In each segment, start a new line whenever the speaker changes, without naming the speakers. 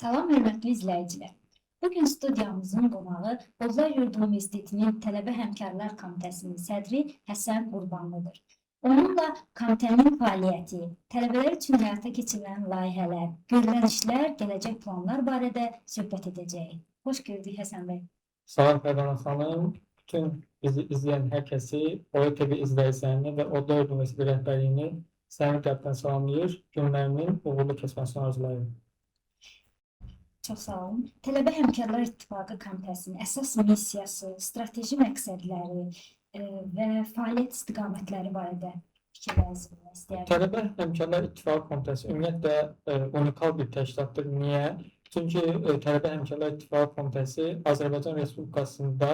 Salam, hörmətli izləyicilər. Bugün studiyamızın qonağı Bozlar Yurdu Universitetinin Tələbə Həmkarlar Komitəsinin sədri Həsən Qurbanlıdır. Onunla komitənin fəaliyyəti, tələbələr üçün həyata keçirilən layihələr, görülən işlər, gələcək planlar barədə söhbət edəcəyik. Xoş gördük Həsən bəy.
Salam Fərdana xanım, bütün bizi izləyən hər kəsi, OTV izləyicilərini və Bozlar Yurdu Universiteti rəhbərliyini səmimi qəlbdən salamlayır, günlərinin uğurlu keçməsini arzulayıram.
Çox sağ olun. Tələbə Həmkarlar İttifaqı Komitəsinin əsas missiyası, strateji məqsədləri və fəaliyyət istiqamətləri barədə fikirlərinizi bilmək istəyərdim.
Tələbə Həmkarlar İttifaqı Komitəsi ümumiyyətlə unikal bir təşkilatdır. Niyə? Çünki Tələbə Həmkarlar İttifaqı Komitəsi Azərbaycan Respublikasında,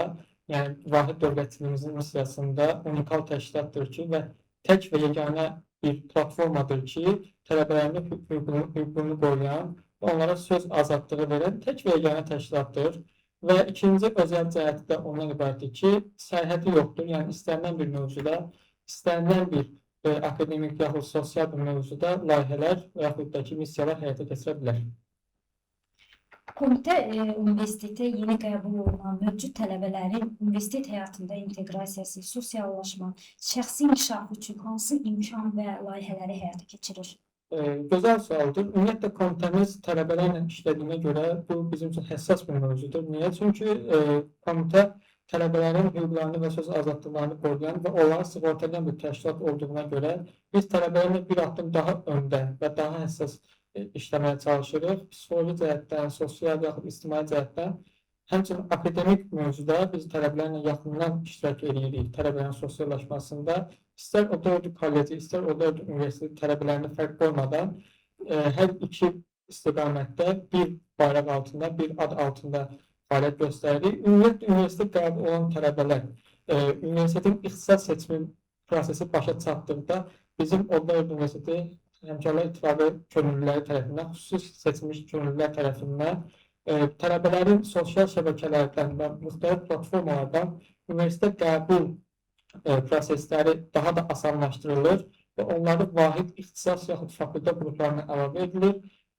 yəni vahid dövlətçiliyimizin missiyasında unikal təşkilatdır ki, və tək və yeganə bir platformadır ki, tələbələrin hüququnu qoruyan, onlara söz azadlığı verən tək və yeganə təşkilatdır. Və ikinci özəl cəhəti də ondan ibarətdir ki, sərhədi yoxdur. Yəni istənilən bir mövzuda, istənilən bir akademik yaxud sosial bir mövzuda layihələr və yaxud da ki, missiyalar həyata keçirə bilər.
Komitə universitetə yeni qəbul olunan mövcud tələbələrin universitet həyatında inteqrasiyası, sosiallaşma, şəxsi inkişafı üçün hansı imkan və layihələri həyata keçirir?
Gözəl sualdır. Ümumiyyətlə komitəmiz tələbələrlə işlədiyinə görə bu bizim üçün həssas bir mövzudur. Niyə? Çünki komitə tələbələrin hüquqlarını və söz azadlıqlarını qoruyan və onları sığortalayan bir təşkilat olduğuna görə biz tələbələrlə bir addım daha öndə və daha həssas işləməyə çalışırıq. Psixoloji cəhətdən, sosial yaxud ictimai cəhətdən, həmçinin akademik mövzuda biz tələbələrlə yaxından iştirak edirik. Tələbələrin sosiallaşmasında İstər o dördü kolleci, istər o dördü universitet tələbələrini fərq qoymadan hər iki istiqamətdə bir bayraq altında, bir ad altında fəaliyyət göstəririk. Ümumiyyətlə, universitet qəbul olan tələbələr universitetin ixtisas seçimi prosesi başa çatdıqda bizim Bozlar Yurdu Universiteti Həmkarlar İttifaqı könüllüləri tərəfindən, xüsusi seçilmiş könüllülər tərəfindən tələbələrin sosial şəbəkələrdən və müxtəlif platformalardan universitet qəbul prosesləri daha da asanlaşdırılır və onların vahid ixtisas yaxud fakültə qruplarına əlavə edilir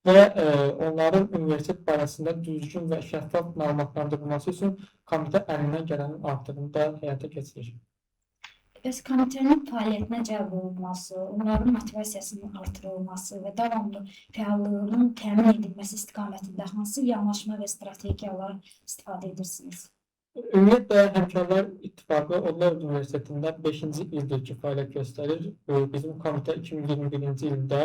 və onların universitet barəsində düzgün və şəffaf məlumatlandırılması üçün komitə əlindən gələnin artırını da həyata keçirir.
Bəs komitənin fəaliyyətinə cəlb olunması, onların motivasiyasının artırılması və davamlı fəallığının təmin edilməsi istiqamətində hansı yanaşma və strategiyalar istifadə edirsiniz?
Ümumiyyətlə, Həmkarlar İttifaqı Bozlar Yurdu Universitetində 5-ci ildir ki, fəaliyyət göstərir. Bizim komitə 2021-ci ildə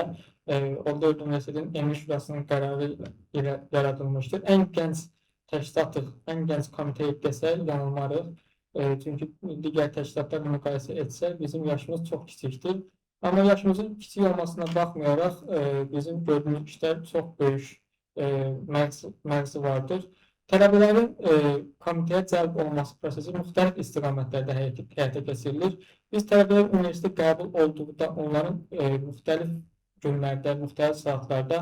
Bozlar Yurdu Universitetinin Emir Şurasının qərarı ilə yaradılmışdır. Ən gənc təşkilatıq, ən gənc komitə desək yanılmarıq. Çünki digər təşkilatlarla müqayisə etsək, bizim yaşımız çox kiçikdir. Amma yaşımızın kiçik olmasına baxmayaraq, bizim gördüyümüz işlər çox böyük məqsi vardır. Tələbələrin komitəyə cəlb olunması prosesi müxtəlif istiqamətlərdə həyata keçirilir. Biz tələbələr universitet qəbul olduqda onların müxtəlif günlərdə, müxtəlif saatlarda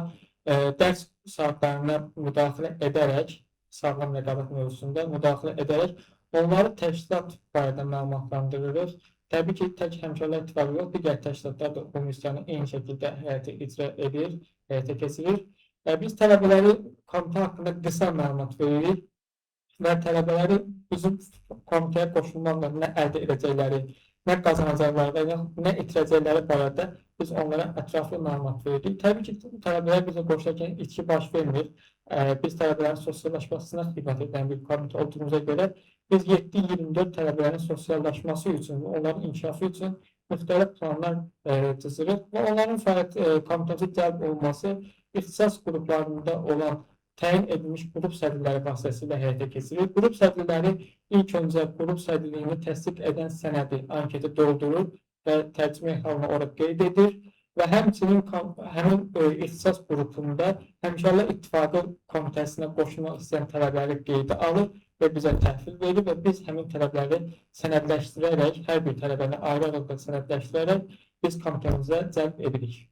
dərs saatlarına müdaxilə edərək, sağlam rəqabət mövzusunda müdaxilə edərək onları təşkilat barədə məlumatlandırırıq. Təbii ki, tək Həmkarlar İttifaqı yox, digər təşkilatlar da bu missiyanı eyni şəkildə həyata icra edir, həyata keçirir. Biz tələbələri komitə haqqında qısa məlumat veririk və tələbələri bizim komitəyə qoşulmaqla nə əldə edəcəkləri, nə qazanacaqları və nə itirəcəkləri barədə biz onlara ətraflı məlumat veririk. Təbii ki, tələbələr bizə qoşularkən itki baş vermir. Biz tələbələrin sosiallaşmasına xidmət edən bir komitə olduğumuza görə biz 7-24 tələbələrin sosiallaşması üçün, onların inkişafı üçün müxtəlif planlar çizirik və onların komitəmizə cəlb olunması ixtisas qruplarında olan təyin edilmiş qrup sədrləri vasitəsilə həyata keçirilir. Qrup sədrləri ilk öncə qrup sədrliyini təsdiq edən sənədi, anketi doldurur və tərcümə halına orada qeyd edir və həmçinin həmin ixtisas qrupunda Həmkarlar İttifaqı komitəsinə qoşulmaq istəyən tələbələri qeydə alır və bizə təhvil verir və biz həmin tələbləri sənədləşdirərək, hər bir tələbəni ayrı-ayrı sənədləşdirərək biz komitəmizə cəlb edirik.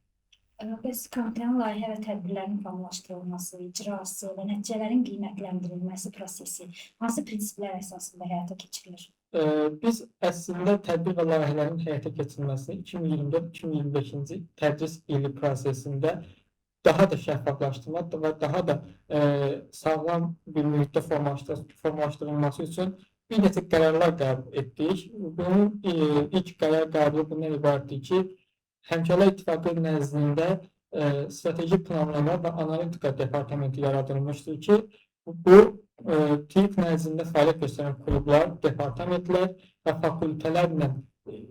Bəs komitənin layihə və tədbirlərin planlaşdırılması, icrası və nəticələrin qiymətləndirilməsi prosesi hansı prinsiplər əsasında həyata keçirilir?
Biz əslində tədbir və layihələrin həyata keçirilməsini 2024-2025-ci tədris ili prosesində daha da şəffaflaşdırmaq və daha da sağlam bir mühitdə formalaşdırılması üçün bir neçə qərarlar qəbul etdik. Bunun ilk qərar qəbulu bundan ibarətdir ki, Həmkarlar İttifaqı nəzdində strateji planlama və analitika departamenti yaradılmışdır ki, bu TİQ nəzdində fəaliyyət göstərən klublar, departamentlər və fakültələrlə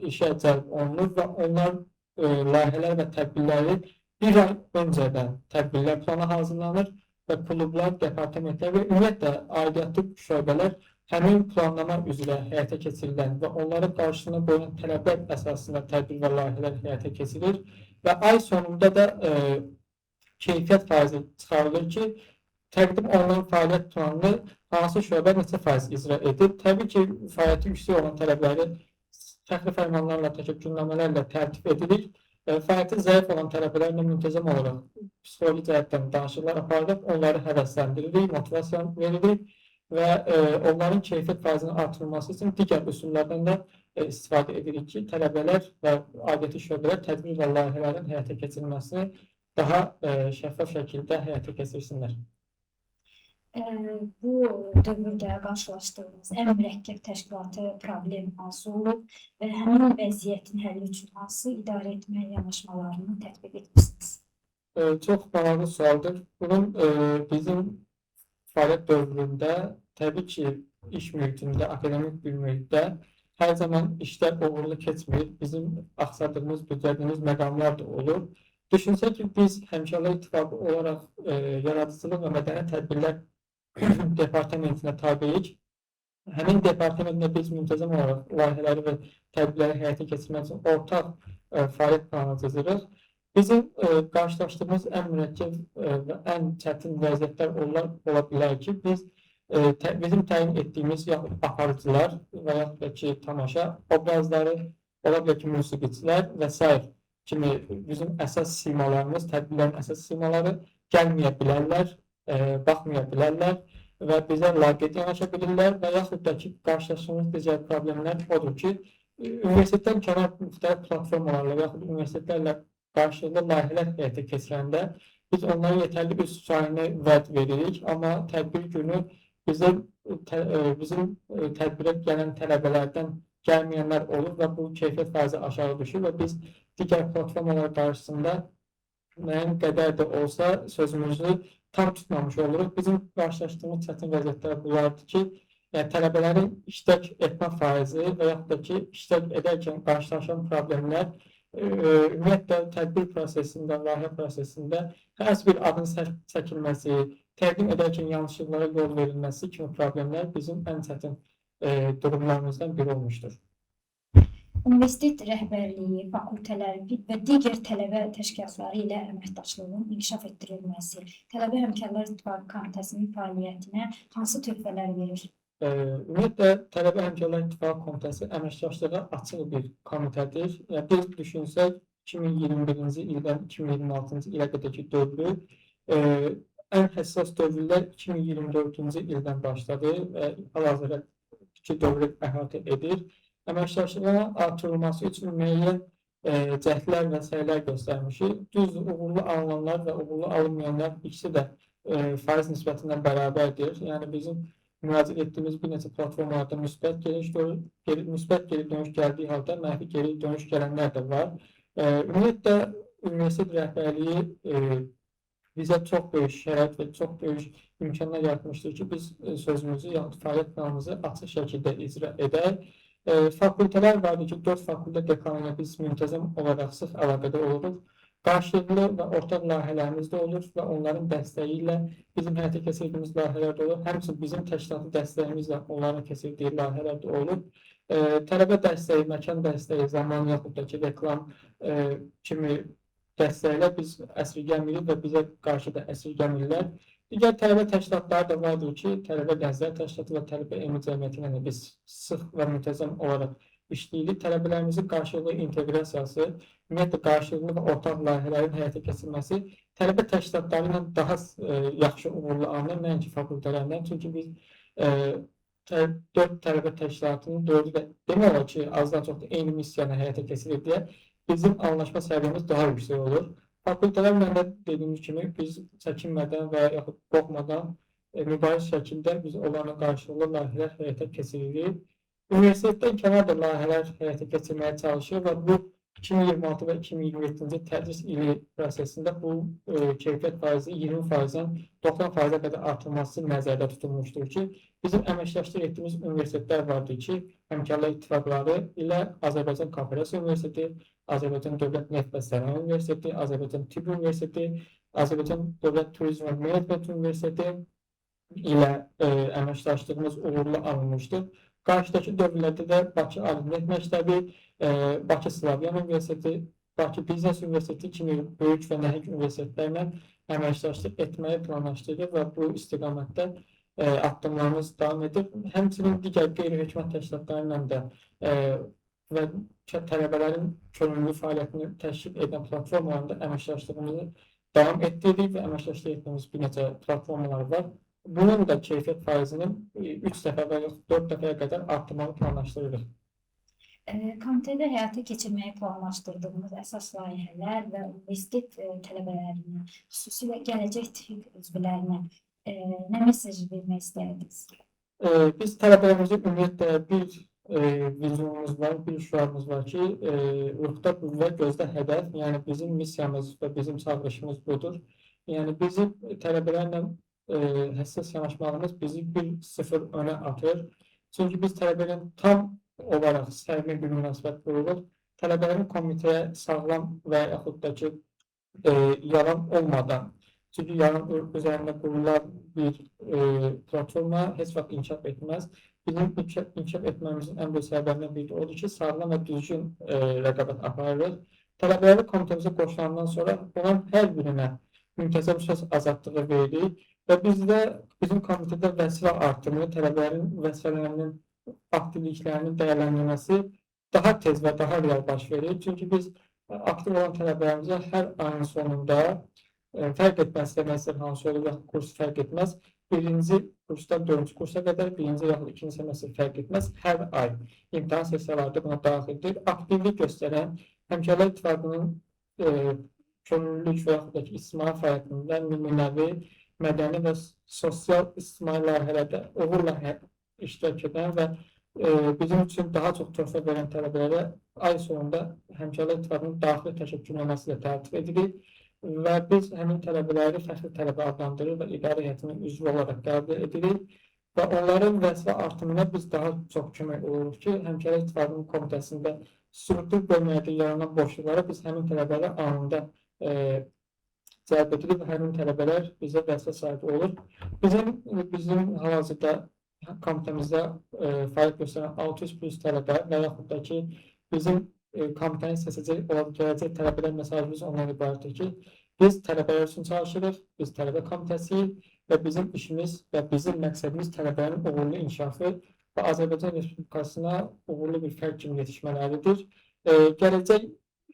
işə cəlb olunur və onlar layihələr və tədbirləri bir ay öncədən tədbirlər planı hazırlanır və klublar, departamentlər və ümumiyyətlə aidiyyatlı şöbələr həmin planlama üzrə həyata keçirilən və onların qarşısına qoyulan tələblər əsasında tədbir və layihələr həyata keçirilir və ay sonunda da keyfiyyət faizi çıxarılır ki, təqdim olunan fəaliyyət planını hansı şöbə neçə faiz icra edib. Təbii ki, fəaliyyəti yüksək olan tələbləri fərqli fərmanlarla, təşəkkürnamələrlə tərtib edilir. Fəaliyyəti zəif olan tələbələrlə müntəzəm olaraq psixoloji cəhətdən danışıqlar aparılıb, onları həvəsləndiririk, motivasiya veririk və onların keyfiyyət faizinin artırılması üçün digər üsullardan da istifadə edirik ki, tələbələr və aidiyyatı şöbələr tədbir və layihələrin həyata keçirilməsini daha şəffaf şəkildə həyata keçirsinlər.
Bu dövrdə qarşılaşdığımız ən mürəkkəb təşkilati problem hansı olub və həmin vəziyyətin həlli üçün hansı idarə etmə yanaşmalarını tətbiq etmişsiniz?
Çox maraqlı sualdır. Bunun bizim fəaliyyət dövründə təbii ki, iş mühitində, akademik bir mühitdə hər zaman işlər uğurlu keçmir. Bizim axsadığımız, büdcədiyimiz məqamlar da olur. Düşünsək ki, biz Həmkarlar İttifaqı olaraq yaradıcılıq və mədəni tədbirlər departamentinə tabeyik. Həmin departamentlə biz müntəzəm olaraq layihələri və tədbirləri həyata keçirmək üçün ortaq fəaliyyət planı cızırıq. Bizim qarşılaşdığımız ən mürəkkəb və ən çətin vəziyyətlər ola bilər ki, bizim təyin etdiyimiz yaxud aparıcılar və yaxud da ki, tamaşa obrazları, ola bilər ki, musiqiçilər və s. kimi bizim əsas simalarımız, tədbirlərin əsas simaları gəlməyə bilərlər, baxmaya bilərlər və bizə laqeyd yanaşa bilirlər və yaxud da ki, qarşılaşdığımız digər problemlər odur ki, universitetdən kənar müxtəlif platformalarla yaxud universitetlərlə qarşılıqlı layihələr həyata keçirəndə biz onlara yetərli üz sayını vəd veririk, amma tədbir günü bizim tədbirə gələn tələbələrdən gəlməyənlər olur və bu keyfiyyət faizi aşağı düşür və biz digər platformalar qarşısında müəyyən qədər də olsa sözümüzü tam tutmamış oluruq. Bizim qarşılaşdığımız çətin vəziyyətlər bunlardır ki, tələbələrin iştirak etmə faizi və yaxud da ki, iştirak edərkən qarşılaşan problemlər ümumiyyətlə tədbir prosesində, layihə prosesində hər bir adın çəkilməsi, təqdim edərkən yanlışlıqlara yol verilməsi kimi problemlər bizim ən çətin durumlarımızdan biri olmuşdur.
Universitet rəhbərliyi, fakültələr və digər tələbə təşkilatları ilə əməkdaşlığın inkişaf etdirilməsi, Tələbə Həmkarlar İttifaqı Komitəsinin fəaliyyətinə hansı töhfələr verir?
Ümumiyyətlə, Tələbə Həmkarlar İttifaqı Komitəsi əməkdaşlığa açıq bir komitədir. Biz düşünsək, 2021-ci ildən 2026-cı ilə qədərki dövrü ən həssas dövrlər 2024-cü ildən başladı və hal-hazırda iki dövrü əhatə edir. Əməkdaşlığın artırılması üçün müəyyən cəhdlər və səylər göstərmişik. Düz uğurlu alınanlar və uğurlu alınmayanlar ikisi də faiz nisbətindən bərabərdir. Yəni bizim müraciət etdiyimiz bir neçə platformalarda müsbət geri dönüş gəldiyi halda mənfi geri dönüş gələnlər də var. Ümumiyyətlə, universitet rəhbərliyi bizə çox böyük şərait və çox böyük imkanlar yaratmışdır ki, biz sözümüzü, yəni fəaliyyət planımızı açıq şəkildə icra edək. Fakültələr vardır ki, 4 fakültə dekanı ilə biz müntəzəm olaraq sıx əlaqədə oluruq. Qarşılıqlı və ortaq layihələrimiz də olur və onların dəstəyi ilə bizim həyata keçirdiyimiz layihələr də olur. Həmçinin bizim təşkilatı dəstəyimizlə onların keçirdiyi layihələr də olur. Tələbə dəstəyi, məkan dəstəyi, zaman yaxud da ki, reklam kimi dəstəklər biz əsirgəmirik və bizə qarşı da əsirgəmirlər. Digər tələbə təşkilatları da vardır ki, Tələbə Gənclər Təşkilatı və Tələbə Elmi Cəmiyyəti ilə biz sıx və müntəzəm olaraq işləyirik. Tələbələrimizin qarşılıqlı inteqrasiyası, ümumiyyətlə qarşılıqlı və ortaq layihələrin həyata keçirilməsi tələbə təşkilatları ilə daha yaxşı uğurlu alınır, nəinki fakültələrindən. Çünki biz 4 tələbə təşkilatının 4-ü də demək olar ki, azdan çox da eyni missiyanı həyata keçirir deyə bizim anlaşma səviyyəmiz daha yüksək olur. Fakültələrlə də dediyimiz kimi biz çəkinmədən və yaxud qorxmadan mübariz şəkildə biz onlarla qarşılıqlı layihələr həyata keçiririk. Universitetdən kənar da layihələr həyata keçirməyə çalışır və bu 2026 və 2027-ci tədris ili prosesində bu keyfiyyət faizi 20%-dən 90%-ə qədər artırılması nəzərdə tutulmuşdur ki, bizim əməkdaşlıq etdiyimiz universitetlər vardır ki, Həmkarlar İttifaqları ilə Azərbaycan Konferensiya Universiteti, Azərbaycan Dövlət Neft və Sənaye Universiteti, Azərbaycan Tibb Universiteti, Azərbaycan Dövlət Turizm və Mədəniyyət Universiteti ilə əməkdaşlığımız uğurlu alınmışdır. Qarşıdakı dövrlərdə də Bakı Ali Neft Məktəbi, Bakı Slavyan Universiteti, Bakı Biznes Universiteti kimi böyük və nəhəng universitetlərlə əməkdaşlıq etməyi planlaşdırır və bu istiqamətdə addımlarımız davam edir. Həmçinin digər qeyri-hökumət təşkilatları ilə də və tələbələrin könüllü fəaliyyətini təşkil edən platformalarında əməkdaşlığımızı davam etdiririk və əməkdaşlıq etdiyimiz bir neçə platformalar var. Bunun da keyfiyyət faizinin 3 dəfə və 4 dəfəyə qədər artırmağı planlaşdırırıq.
Komitədə həyata keçirməyi planlaşdırdığımız əsas layihələr və universitet tələbələrinə, xüsusilə gələcək TİFİQ üzvlərinə nə mesaj vermək istəyirsiniz?
Biz tələbələrimizin ümumiyyətlə bir vizyonumuz var, bir şüarımız var ki, ruhda qüvvə, gözdə hədəf, yəni bizim missiyamız və bizim çağırışımız budur. Yəni bizim tələbələrlə həssas yanaşmağımız bizi 1-0 önə atır. Çünki biz tələbələrin tam olaraq səmimi bir münasibət qururuq. Tələbələrin komitəyə sağlam və yaxud da ki, yalan olmadan, çünki yalan üzərində qurulan bir platforma heç vaxt inkişaf etməz. Bizim inkişaf etmemizin ən böyük səbəbindən biri odur ki, sağlam və düzgün rəqabət aparırıq. Tələbələri komitəmizə qoşulandan sonra onların hər birinə müntəzəm söz azadlığı veririk və bizdə bizim komitədə vəzifə artımı, tələbələrin vəzifələrinin aktivliklərinin dəyərləndirilməsi daha tez və daha real baş verir. Çünki biz aktiv olan tələbələrimizə hər ayın sonunda fərq etməz semestr hansı olur, yaxud kurs fərq etməz. Birinci kursdan 4-cü kursa qədər, birinci yaxud ikinci semestr fərq etməz. Hər ay imtahan sessiyaları da buna daxildir. Aktivlik göstərən Həmkarlar İttifaqının könüllülük və yaxud da ki, ictimai fəaliyyətində nümunəvi, mədəni və sosial ictimai layihələrdə uğurla iştirak edən və bizim üçün daha çox töhfə verən tələbələrə ay sonunda Həmkarlar İttifaqının daxili təşəkkürnaməsi ilə tərtib edirik və biz həmin tələbələri fəxri tələbə adlandırır və idarə heyətinin üzvü olaraq qəbul edirik və onların vəzifə artımına biz daha çox kömək oluruq ki, Həmkarlar İttifaqının komitəsində struktur bölmələrdə yaranan boşluqlara biz həmin tələbələri anında cəlb edirik və həmin tələbələr bizə vəzifə sahibi olur. Bizim hal-hazırda komitəmizdə fəaliyyət göstərən 600+ tələbə və yaxud da ki, bizim komitənin seçəcək olan gələcək tələbələr mesajımız ondan ibarətdir ki, biz tələbələr üçün çalışırıq, biz tələbə komitəsiyik və bizim işimiz və bizim məqsədimiz tələbələrin uğurlu inkişafı və Azərbaycan Respublikasına uğurlu bir fərq kimi yetişmələridir. Gələcək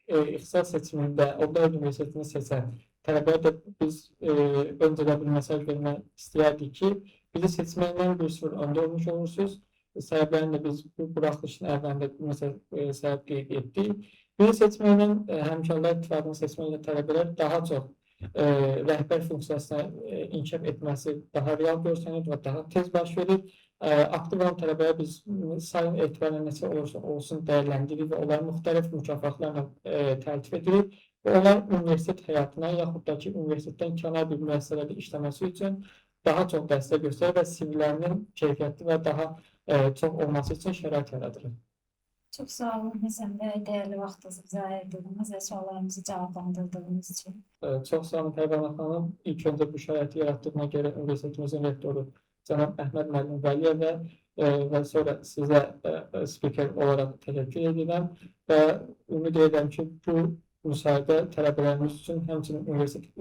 ixtisas seçimində Odda Universitetini seçən tələbəyə də biz öncədən bir mesaj vermək istəyərdik ki, bizi seçməklə 1-0 öndə olmuş olursunuz. Səbəblərini də biz bu buraxılışın əvvəlində səbəb qeyd etdik. Bizi seçməklə, Həmkarlar İttifaqını seçməklə tələbələr daha çox rəhbər funksiyasına inkişaf etməsi daha real görsənir və daha tez baş verir. Aktiv olan tələbəyə biz sayın etibarən neçə olursa olsun dəyərləndiririk və onları müxtəlif mükafatlarla tərtib edirik. Və onlar universitet həyatına, yaxud da ki, universitetdən kənar bir müəssisələrdə işləməsi üçün daha çox dəstək göstərir və CV-lərinin keyfiyyətli və daha çox olması üçün şərait yaradırıq.
Çox sağ olun Həsən bəy, dəyərli vaxtınızı bizə ayırdığınız və suallarımızı cavablandırdığınız üçün.
Çox sağ olun Pərvanə xanım. İlk öncə bu şəraiti yaratdığına görə universitetimizin rektoru cənab Əhməd müəllim Vəliyev və və sonra sizə spiker olaraq təşəkkür edirəm və ümid edirəm ki, bu müsahibə tələbələrimiz üçün, həmçinin universitet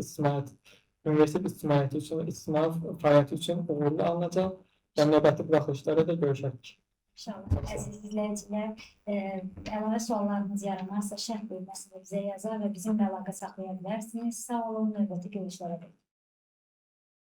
ictimaiyyəti üçün, ictimai fəaliyyəti üçün uğurlu alınacaq və növbəti buraxılışlarda da görüşərik.
İnşallah. Əziz izləyicilər, əlavə suallarınız yaranarsa şərh bölməsində bizə yazar və bizimlə əlaqə saxlaya bilərsiniz. Sağ olun, növbəti görüşlərə qədər.